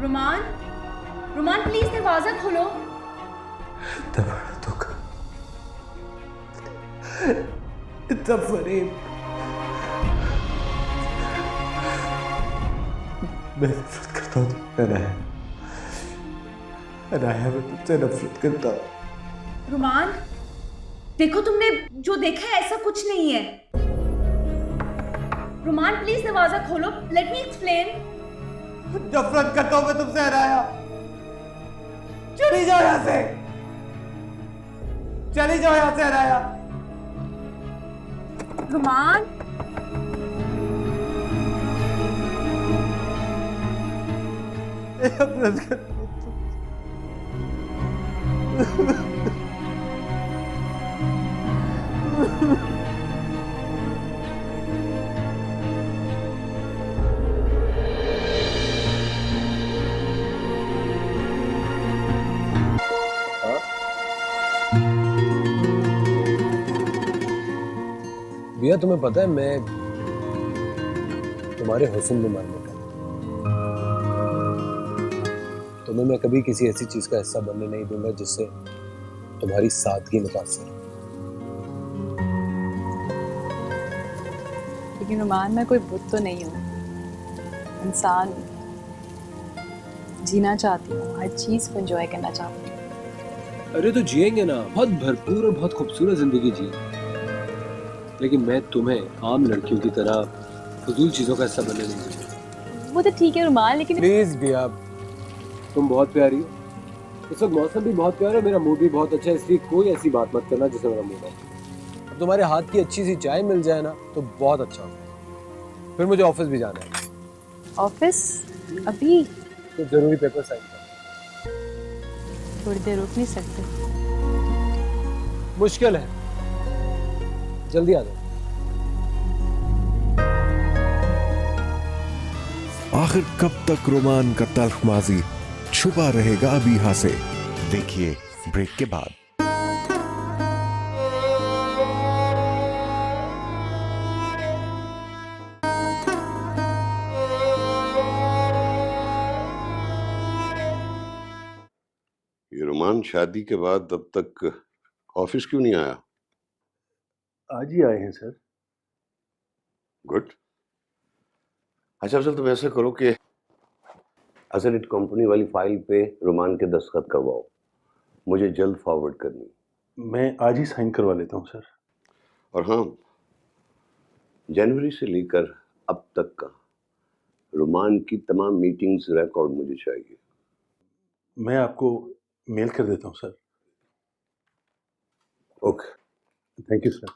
रुमान, रुमान प्लीज दरवाजा खोलो। दुख, इतना फरीब, मैं नफरत करता हूँ अनाया, मैं तुमसे नफरत करता हूँ। रुमान, देखो तुमने जो देखा है ऐसा कुछ नहीं है। रुमान प्लीज दरवाजा खोलो, लेट मी एक्सप्लेन। नफरत करता हूँ मैं तुमसे अनाया, चली जाओ यहाँ से, चली जाओ यहाँ से अनाया। रुमान, नफरत करता हूँ भैया तुम्हें पता है मैं तुम्हारे हुस्न में मरने का, तुम्हें मैं कभी किसी ऐसी चीज का हिस्सा बनने नहीं दूंगा जिससे तुम्हारी सादगी मुतासर। लेकिन रुमान, मैं कोई बुत तो नहीं हूँ, इंसान हूँ, जीना चाहती हूँ, हर चीज को एंजॉय करना चाहती हूँ। अरे तो जिएंगे ना, बहुत भरपूर और बहुत खूबसूरत जिंदगी जिए, लेकिन मैं तुम्हें आम लड़कियों की तरह फजूल चीजों का हिस्सा बनने नहीं दूंगा। वो तो ठीक है रुमान, लेकिन प्लीज भैया, तुम बहुत प्यारी हो, इस वक्त मौसम भी बहुत प्यारा है, मेरा मूड भी बहुत अच्छा है, इसलिए कोई ऐसी बात मत करना जिससे मेरा मूड ऑफ। अब तुम्हारे हाथ की अच्छी सी चाय मिल जाए ना तो बहुत अच्छा होगा। फिर मुझे ऑफिस भी जाना है। ऑफिस अभी? तो जरूरी पेपर साइन करना। थोड़ी देर रुक नहीं सकते? मुश्किल है, जल्दी आ जाओ। आखिर कब तक रोमान का तल्ख माजी छुपा रहेगा अबीहा से? देखिए ब्रेक के बाद। ये रोमान शादी के बाद अब तक ऑफिस क्यों नहीं आया? आज ही आए हैं सर। गुड। अच्छा अफजल, तुम ऐसा करो कि एसेट कंपनी वाली फाइल पे रोमान के दस्तखत करवाओ, मुझे जल्द फॉरवर्ड करनी। मैं आज ही साइन करवा लेता हूँ सर। और हाँ, जनवरी से लेकर अब तक का रोमान की तमाम मीटिंग्स रिकॉर्ड मुझे चाहिए। मैं आपको मेल कर देता हूँ sir. Okay, thank you sir.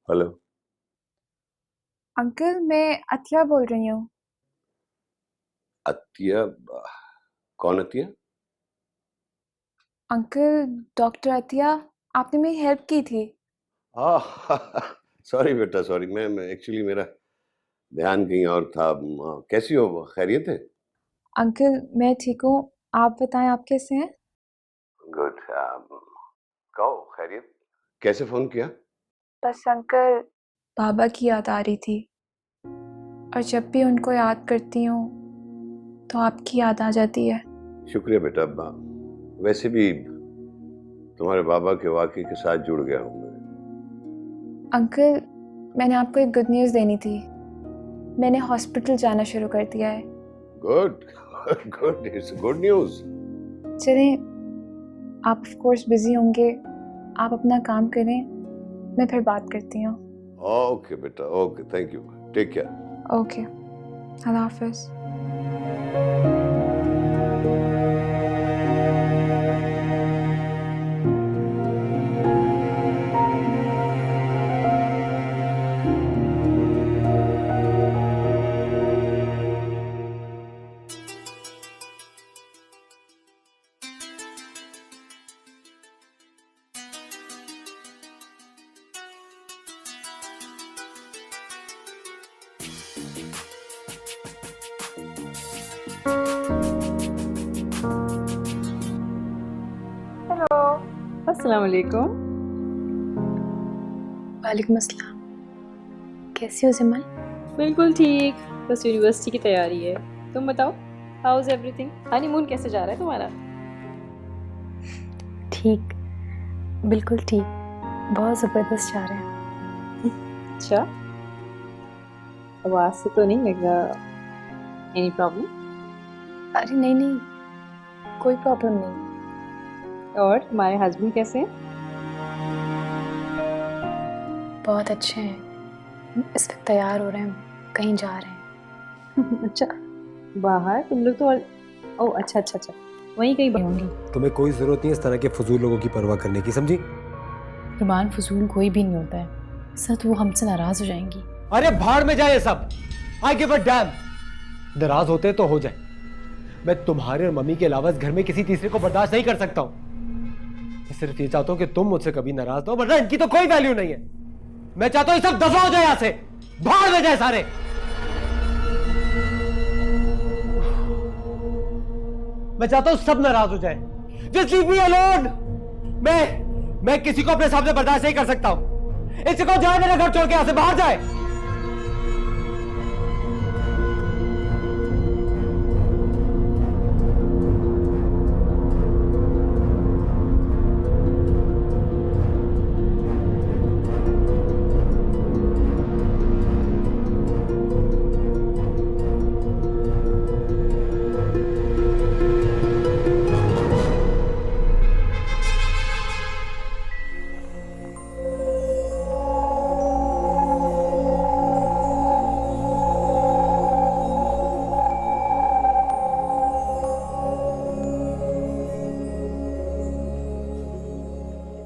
Hello uncle, मैं अतिया बोल रही हूँ। अतिया? कौन अतिया? अंकल, डॉक्टर अतिया, आपने मेरी हेल्प की थी। सॉरी बेटा, सॉरी। मैं एक्चुअली मेरा ध्यान कहीं और था। कैसी हो? खैरियत है? अंकल, मैं ठीक हूँ, आप बताएं आप कैसे हैं? गुड। कहो, खैरियत? कैसे फोन किया? बस अंकल, बाबा की याद आ रही थी और जब भी उनको याद करती हूँ तो आपकी याद आ जाती है। शुक्रिया बेटा। वैसे भी तुम्हारे बाबा के वाकये के साथ जुड़ गया हूँ मैं। अंकल, मैंने आपको एक गुड न्यूज़ देनी थी। मैंने हॉस्पिटल जाना शुरू कर दिया है। Good good, it's good news. चलें, आप ऑफ कोर्स बिजी होंगे, आप अपना काम करें, मैं फिर बात करती हूँ। ओके बेटा, okay, thank you, take care. Okay, Allah हाफिज़। हेलो, अस्सलाम वालेकुम। वालेकुम अस्सलाम। कैसी हो जमल? बिल्कुल ठीक, बस यूनिवर्सिटी की तैयारी है। तुम बताओ, हाउ इज एवरीथिंग? हनीमून कैसे जा रहा है तुम्हारा? ठीक, बिल्कुल ठीक, बहुत ज़बरदस्त जा रहे हैं। अच्छा, आवाज़ से तो नहीं लग रहा एनी प्रॉब्लम? अरे नहीं नहीं, कोई प्रॉब्लम नहीं। और तुम्हारे हस्बैंड कैसे हैं? बहुत अच्छे हैं, इस वक्त तैयार हो रहे हैं, कहीं जा रहे हैं। अच्छा, बाहर? तुम लोग तो ओह अच्छा अच्छा अच्छा, वहीं कहीं होंगी। तुम्हें कोई जरूरत नहीं है इस तरह के फजूल लोगों की परवाह करने की, समझी? रुमान फजूल कोई भी नहीं होता है, सच वो हमसे नाराज हो जाएंगी। अरे भाड़ में जाए ये सब, आई गिव अ डैम। नाराज होते तो हो जाए, मैं तुम्हारे और मम्मी के अलावा इस घर में किसी तीसरे को बर्दाश्त नहीं कर सकता हूं। मैं सिर्फ ये चाहता हूं कि तुम मुझसे कभी नाराज ना हो, वरना इनकी तो कोई वैल्यू नहीं है। मैं चाहता हूं ये सब दफा हो जाए, यहां से भाड़ में जाए सारे। मैं चाहता हूं सब नाराज हो जाए। Just leave me alone. मैं किसी को अपने सामने बर्दाश्त नहीं कर सकता हूं। इससे कहो जाए, मेरा घर छोड़ के यहां से बाहर जाए।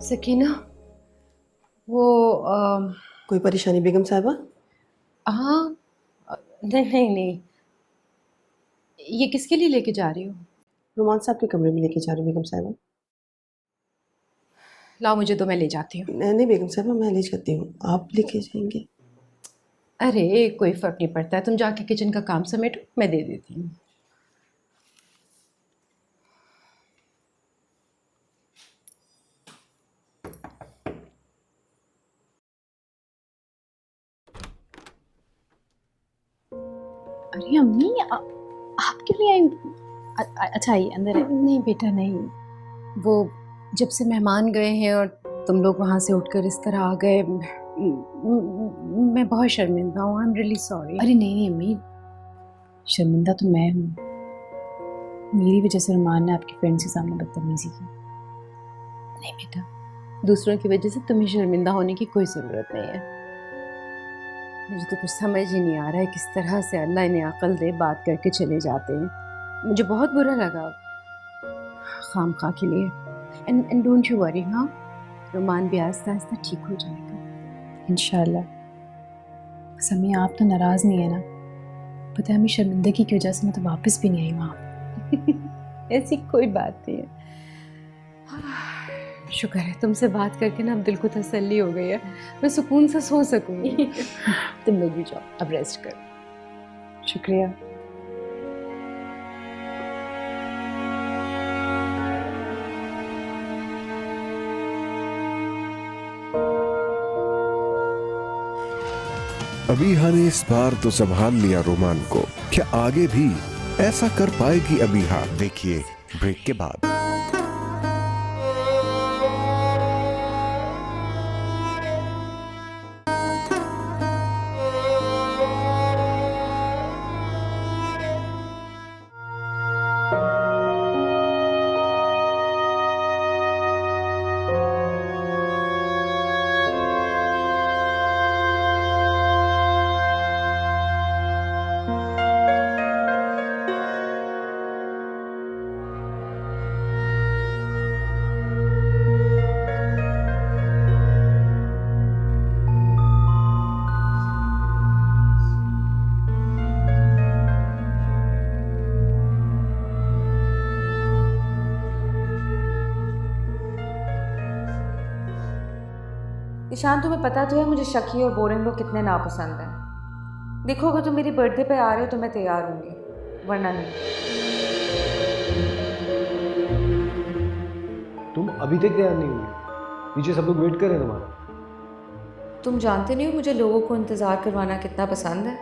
सकीना, वो कोई परेशानी बेगम साहिबा? हाँ, नहीं नहीं नहीं, ये किसके लिए लेके जा रही हो? रोमान साहब के कमरे में लेके जा रही हूँ बेगम साहिबा। लाओ मुझे दो, मैं ले जाती हूँ। नहीं नहीं बेगम साहिबा, मैं ले जाती हूँ, आप लेके जाएंगे? अरे कोई फर्क नहीं पड़ता है, तुम जाके किचन का काम समेटो, मैं दे देती हूँ। अरे अम्मी, आप क्यों नहीं आई? अच्छा आइए, अंदर है। नहीं बेटा नहीं, वो जब से मेहमान गए हैं और तुम लोग वहाँ से उठकर इस तरह आ गए, मैं बहुत शर्मिंदा हूँ। I am really sorry. अरे नहीं नहीं अम्मी, शर्मिंदा तो मैं हूँ। मेरी वजह से रुमान ने आपके फ्रेंड्स के सामने बदतमीजी की। नहीं बेटा, दूसरों की वजह से तुम्हें शर्मिंदा होने की कोई ज़रूरत नहीं है। मुझे तो कुछ समझ ही नहीं आ रहा है किस तरह से अल्लाह इन्हें अक्ल दे बात करके चले जाते हैं। मुझे बहुत बुरा लगा खामखा के लिए। एंड डोंट यू वरी, हाँ रुमान भी आहिस्ता आहिस्ता ठीक हो जाएगा इंशाल्लाह। बस अम्मी आप तो नाराज़ नहीं है ना? पता है अम्मी, शर्मिंदगी की वजह से मैं तो वापस भी नहीं आई वहाँ। ऐसी कोई बात नहीं है। शुक्र है तुमसे बात करके ना अब दिल को तसल्ली हो गई है। मैं सुकून से सो सकूंगी। तुम लोग भी जाओ, अब रेस्ट करो। शुक्रिया। अबीहा ने इस बार तो संभाल लिया रोमान को। क्या आगे भी ऐसा कर पाएगी अबीहा? देखिए ब्रेक के बाद। ईशान, तुम्हें पता तो है मुझे शकी और बोरिंग लोग कितने नापसंद हैं। देखो अगर तुम मेरी बर्थडे पे आ रहे हो तो मैं तैयार होंगी, वरना नहीं। तुम अभी तक तैयार नहीं हुई? पीछे सब लोग वेट कर रहे हैं तुम्हारा। तुम जानते नहीं हो मुझे लोगों को इंतज़ार करवाना कितना पसंद है।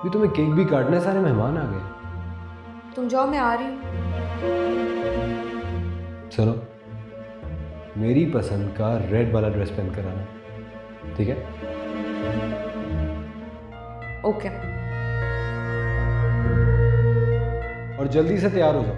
भी तुम्हें केक भी काटना है, सारे मेहमान आ गए। तुम जाओ, मैं आ रही हूँ। सुनो, मेरी पसंद का रेड वाला ड्रेस पहन कर आना, ठीक है? ओके। और जल्दी से तैयार हो जाओ।